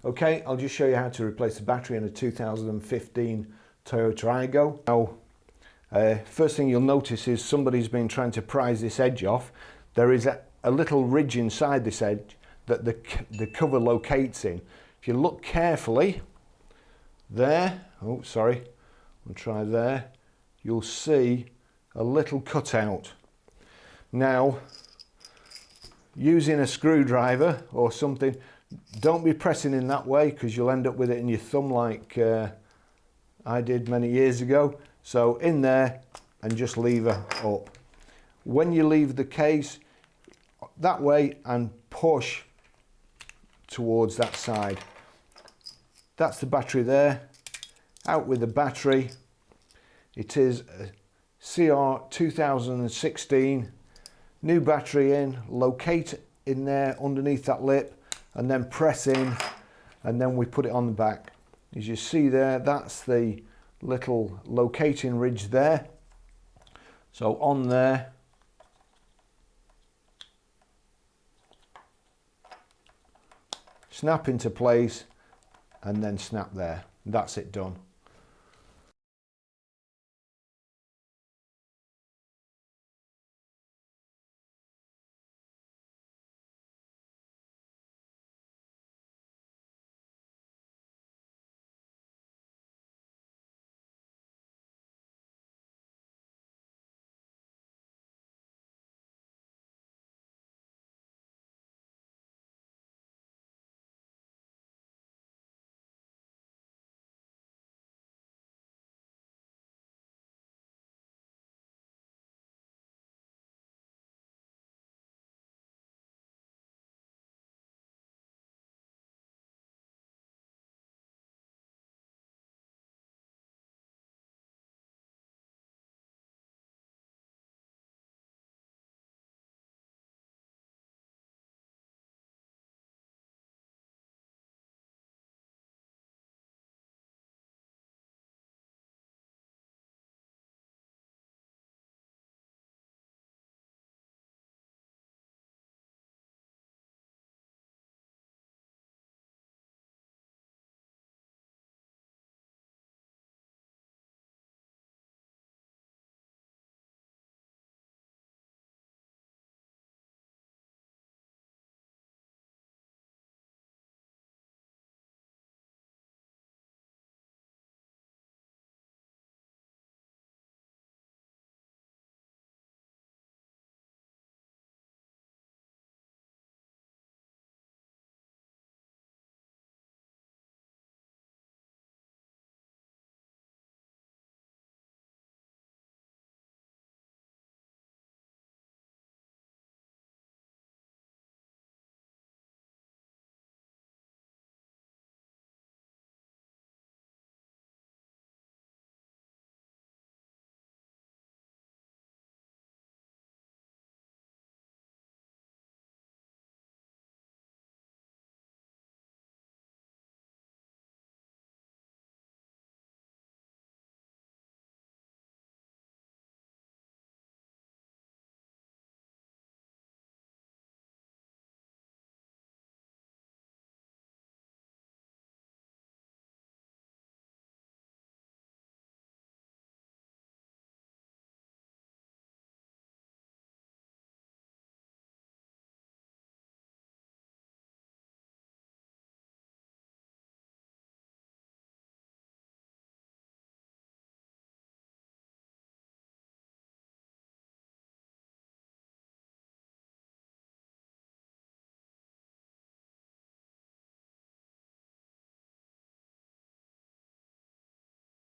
Okay, I'll just show you how to replace the battery in a 2015 Toyota AYGO. Now, first thing you'll notice is somebody's been trying to prise this edge off. There is a little ridge inside this edge that the cover locates in. If you look carefully there, oh sorry, I'll try there, you'll see a little cutout. Now, using a screwdriver or something, don't be pressing in that way because you'll end up with it in your thumb like I did many years ago. So in there and just lever up. When you leave the case that way and push towards that side. That's the battery there. Out with the battery. It is a CR 2016. New battery in. Locate in there underneath that lip and then press in, and then we put it on the back. As you see there, that's the little locating ridge there. So on there, snap into place and then snap there. That's it done.